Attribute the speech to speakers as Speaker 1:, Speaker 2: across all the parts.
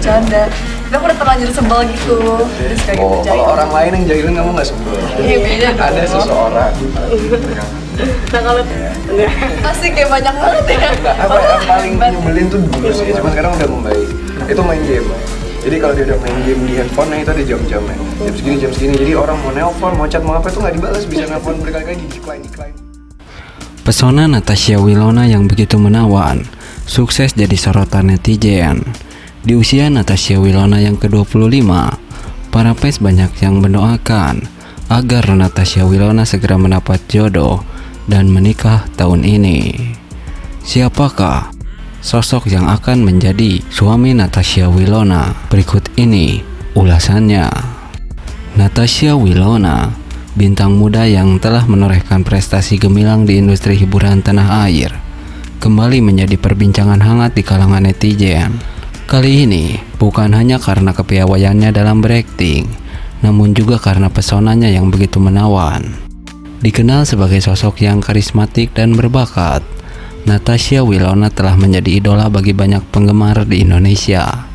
Speaker 1: bercanda. Tapi aku udah terlanjur sebel gitu. Terus kayak gitu.
Speaker 2: Kalau orang lain yang jahilin kamu nggak sebel?
Speaker 1: Iya beda dong.
Speaker 2: Ada seseorang.
Speaker 3: Nah kalau
Speaker 1: Pasti kayak banyak banget ya.
Speaker 2: Nggak, apa yang paling nyebelin tuh dulu sih, cuma sekarang udah membaik. Itu main game. Jadi kalau dia udah main game di handphone, itu ada jam-jamnya. Jam segini. Jadi orang mau nelpon, mau chat, mau apa itu nggak dibalas, bisa nelpon berkali-kali di decline.
Speaker 4: Pesona Natasha Wilona yang begitu menawan, sukses jadi sorotan netizen. Di usia Natasha Wilona yang ke-25, para fans banyak yang mendoakan agar Natasha Wilona segera mendapat jodoh dan menikah tahun ini. Siapakah sosok yang akan menjadi suami Natasha Wilona? Berikut ini ulasannya. Natasha Wilona, bintang muda yang telah menorehkan prestasi gemilang di industri hiburan tanah air, kembali menjadi perbincangan hangat di kalangan netizen. Kali ini bukan hanya karena kepiawaiannya dalam berakting, namun juga karena pesonanya yang begitu menawan. Dikenal sebagai sosok yang karismatik dan berbakat, Natasha Wilona telah menjadi idola bagi banyak penggemar di Indonesia.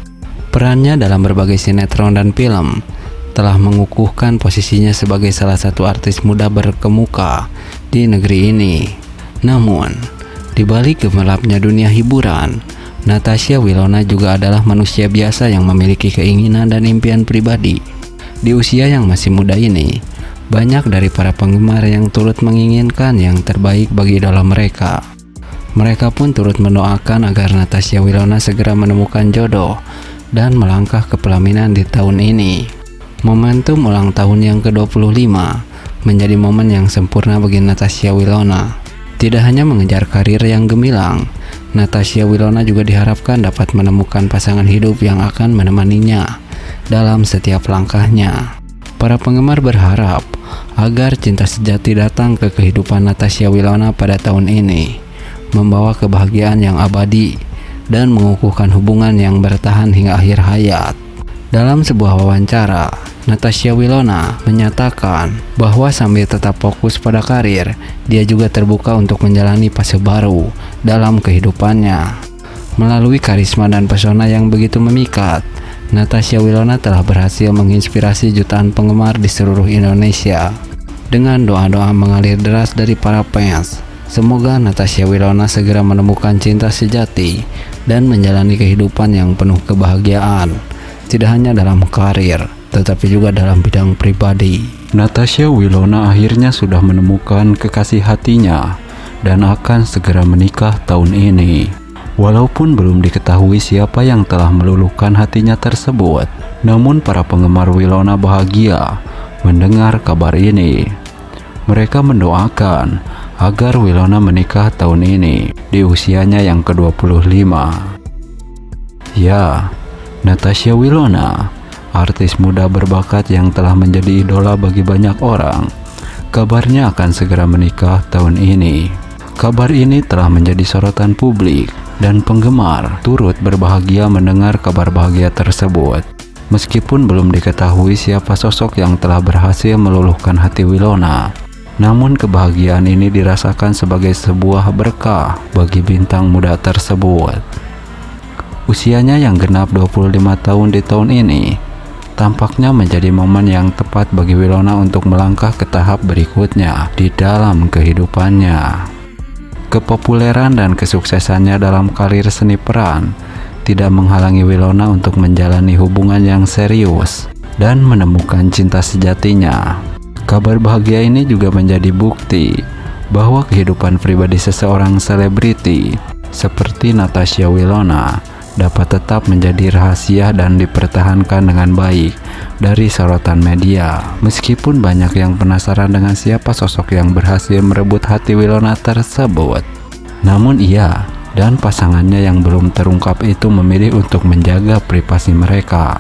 Speaker 4: Perannya dalam berbagai sinetron dan film telah mengukuhkan posisinya sebagai salah satu artis muda berkemuka di negeri ini. Namun, di balik gemerlapnya dunia hiburan, Natasha Wilona juga adalah manusia biasa yang memiliki keinginan dan impian pribadi. Di usia yang masih muda ini, banyak dari para penggemar yang turut menginginkan yang terbaik bagi idola mereka. Mereka pun turut mendoakan agar Natasha Wilona segera menemukan jodoh dan melangkah ke pelaminan di tahun ini. Momentum ulang tahun yang ke-25 menjadi momen yang sempurna bagi Natasha Wilona. Tidak hanya mengejar karir yang gemilang, Natasha Wilona juga diharapkan dapat menemukan pasangan hidup yang akan menemaninya dalam setiap langkahnya. Para penggemar berharap agar cinta sejati datang ke kehidupan Natasha Wilona pada tahun ini, membawa kebahagiaan yang abadi dan mengukuhkan hubungan yang bertahan hingga akhir hayat. Dalam sebuah wawancara, Natasha Wilona menyatakan bahwa sambil tetap fokus pada karir, dia juga terbuka untuk menjalani fase baru dalam kehidupannya. Melalui karisma dan pesona yang begitu memikat, Natasha Wilona telah berhasil menginspirasi jutaan penggemar di seluruh Indonesia. Dengan doa-doa mengalir deras dari para fans, semoga Natasha Wilona segera menemukan cinta sejati dan menjalani kehidupan yang penuh kebahagiaan, tidak hanya dalam karir, tetapi juga dalam bidang pribadi.
Speaker 5: Natasha Wilona akhirnya sudah menemukan kekasih hatinya dan akan segera menikah tahun ini. Walaupun belum diketahui siapa yang telah meluluhkan hatinya tersebut, namun para penggemar Wilona bahagia mendengar kabar ini. Mereka mendoakan agar Wilona menikah tahun ini di usianya yang ke-25. Ya, Natasha Wilona, artis muda berbakat yang telah menjadi idola bagi banyak orang, kabarnya akan segera menikah tahun ini. Kabar ini telah menjadi sorotan publik dan penggemar turut berbahagia mendengar kabar bahagia tersebut. Meskipun belum diketahui siapa sosok yang telah berhasil meluluhkan hati Wilona, namun kebahagiaan ini dirasakan sebagai sebuah berkah bagi bintang muda tersebut. Usianya yang genap 25 tahun di tahun ini tampaknya menjadi momen yang tepat bagi Wilona untuk melangkah ke tahap berikutnya di dalam kehidupannya. Kepopuleran dan kesuksesannya dalam karir seni peran tidak menghalangi Wilona untuk menjalani hubungan yang serius dan menemukan cinta sejatinya. Kabar bahagia ini juga menjadi bukti bahwa kehidupan pribadi seseorang selebriti seperti Natasha Wilona dapat tetap menjadi rahasia dan dipertahankan dengan baik dari sorotan media. Meskipun banyak yang penasaran dengan siapa sosok yang berhasil merebut hati Wilona tersebut, namun ia dan pasangannya yang belum terungkap itu memilih untuk menjaga privasi mereka.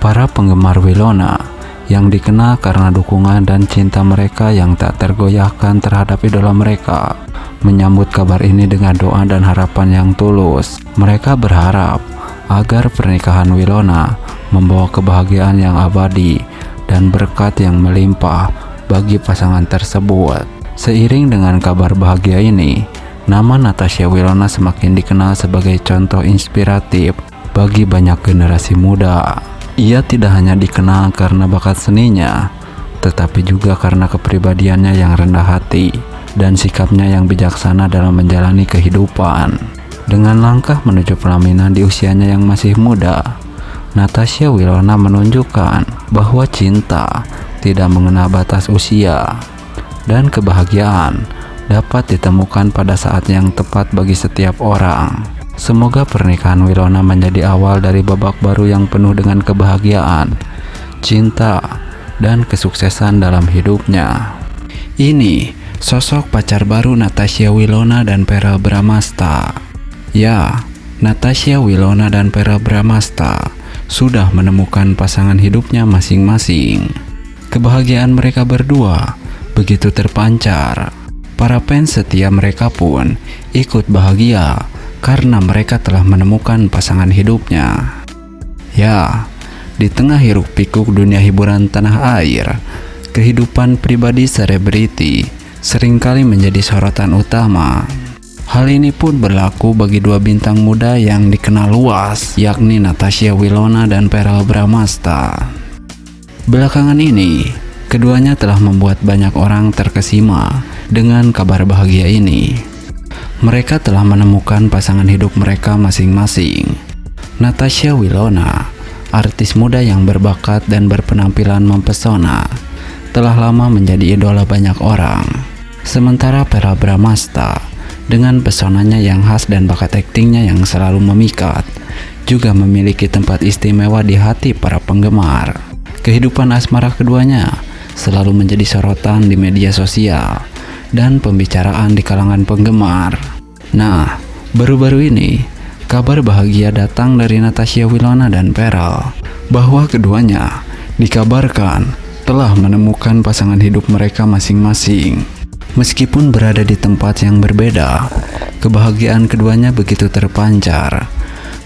Speaker 5: Para penggemar Wilona yang dikenal karena dukungan dan cinta mereka yang tak tergoyahkan terhadap idola mereka menyambut kabar ini dengan doa dan harapan yang tulus. Mereka berharap agar pernikahan Wilona membawa kebahagiaan yang abadi dan berkat yang melimpah bagi pasangan tersebut. Seiring dengan kabar bahagia ini, nama Natasha Wilona semakin dikenal sebagai contoh inspiratif bagi banyak generasi muda. Ia tidak hanya dikenal karena bakat seninya, tetapi juga karena kepribadiannya yang rendah hati dan sikapnya yang bijaksana dalam menjalani kehidupan. Dengan langkah menuju pelaminan di usianya yang masih muda, Natasha Wilona menunjukkan bahwa cinta tidak mengenal batas usia dan kebahagiaan dapat ditemukan pada saat yang tepat bagi setiap orang. Semoga pernikahan Wilona menjadi awal dari babak baru yang penuh dengan kebahagiaan, cinta, dan kesuksesan dalam hidupnya. Ini sosok pacar baru Natasha Wilona dan Verrell Bramasta. Ya, Natasha Wilona dan Verrell Bramasta sudah menemukan pasangan hidupnya masing-masing. Kebahagiaan mereka berdua begitu terpancar. Para fans setia mereka pun ikut bahagia karena mereka telah menemukan pasangan hidupnya. Ya, di tengah hiruk-pikuk dunia hiburan tanah air, kehidupan pribadi selebriti seringkali menjadi sorotan utama. Hal ini pun berlaku bagi dua bintang muda yang dikenal luas, yakni Natasha Wilona dan Verrell Bramasta. Belakangan ini, keduanya telah membuat banyak orang terkesima dengan kabar bahagia ini. Mereka telah menemukan pasangan hidup mereka masing-masing. Natasha Wilona, artis muda yang berbakat dan berpenampilan mempesona, telah lama menjadi idola banyak orang. Sementara Verrell Bramasta, dengan pesonanya yang khas dan bakat aktingnya yang selalu memikat, juga memiliki tempat istimewa di hati para penggemar. Kehidupan asmara keduanya selalu menjadi sorotan di media sosial dan pembicaraan di kalangan penggemar. Nah, baru-baru ini kabar bahagia datang dari Natasha Wilona dan Verrell bahwa keduanya dikabarkan telah menemukan pasangan hidup mereka masing-masing. Meskipun berada di tempat yang berbeda, kebahagiaan keduanya begitu terpancar.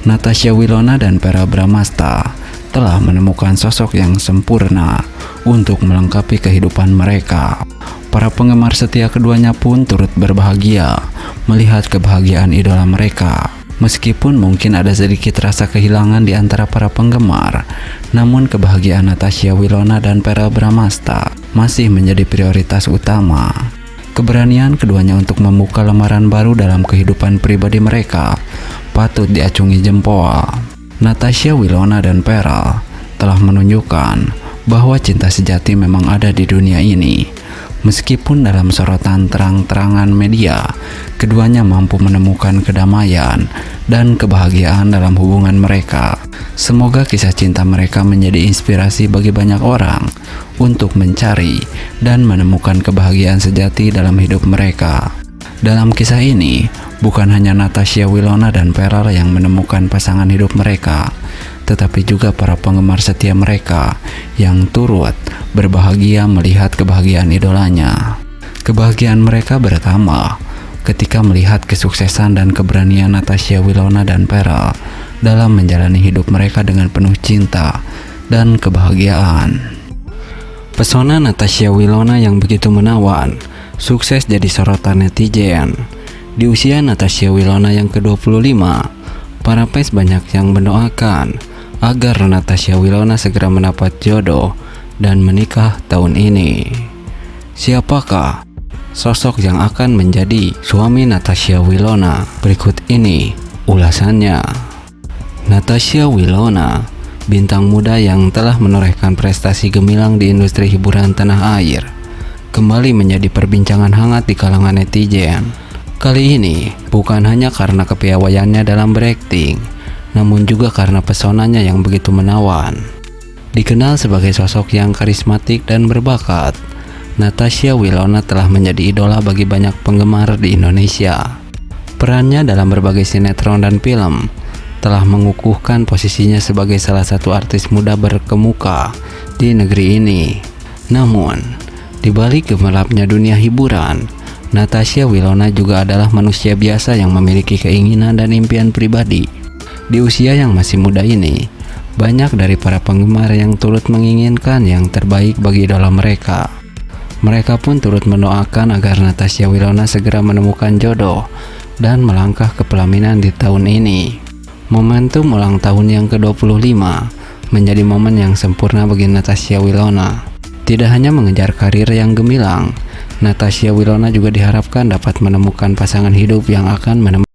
Speaker 5: Natasha Wilona dan Verrell Bramasta telah menemukan sosok yang sempurna untuk melengkapi kehidupan mereka. Para penggemar setia keduanya pun turut berbahagia melihat kebahagiaan idola mereka. Meskipun mungkin ada sedikit rasa kehilangan di antara para penggemar, namun kebahagiaan Natasha Wilona dan Verrell Bramasta masih menjadi prioritas utama. Keberanian keduanya untuk membuka lembaran baru dalam kehidupan pribadi mereka patut diacungi jempol. Natasha Wilona dan Verrell telah menunjukkan bahwa cinta sejati memang ada di dunia ini. Meskipun dalam sorotan terang-terangan media, keduanya mampu menemukan kedamaian dan kebahagiaan dalam hubungan mereka. Semoga kisah cinta mereka menjadi inspirasi bagi banyak orang untuk mencari dan menemukan kebahagiaan sejati dalam hidup mereka. Dalam kisah ini, bukan hanya Natasha Wilona dan Verrell yang menemukan pasangan hidup mereka, tetapi juga para penggemar setia mereka yang turut berbahagia melihat kebahagiaan idolanya. Kebahagiaan mereka bertambah ketika melihat kesuksesan dan keberanian Natasha Wilona dan Verrell dalam menjalani hidup mereka dengan penuh cinta dan kebahagiaan. Pesona Natasha Wilona yang begitu menawan sukses jadi sorotan netizen. Di usia Natasha Wilona yang ke-25, para fans banyak yang mendoakan agar Natasha Wilona segera mendapat jodoh dan menikah tahun ini. Siapakah sosok yang akan menjadi suami Natasha Wilona? Berikut ini ulasannya. Natasha Wilona, bintang muda yang telah menorehkan prestasi gemilang di industri hiburan tanah air, kembali menjadi perbincangan hangat di kalangan netizen. Kali ini bukan hanya karena kepiawaiannya dalam berakting, namun juga karena pesonanya yang begitu menawan. Dikenal sebagai sosok yang karismatik dan berbakat, Natasha Wilona telah menjadi idola bagi banyak penggemar di Indonesia. Perannya dalam berbagai sinetron dan film telah mengukuhkan posisinya sebagai salah satu artis muda berkemuka di negeri ini. Namun, di balik gemerlapnya dunia hiburan, Natasha Wilona juga adalah manusia biasa yang memiliki keinginan dan impian pribadi. Di usia yang masih muda ini, banyak dari para penggemar yang turut menginginkan yang terbaik bagi idola mereka. Mereka pun turut mendoakan agar Natasha Wilona segera menemukan jodoh dan melangkah ke pelaminan di tahun ini.
Speaker 4: Momentum ulang tahun yang ke-25 menjadi momen yang sempurna bagi Natasha Wilona. Tidak hanya mengejar karir yang gemilang, Natasha Wilona juga diharapkan dapat menemukan pasangan hidup yang akan menemani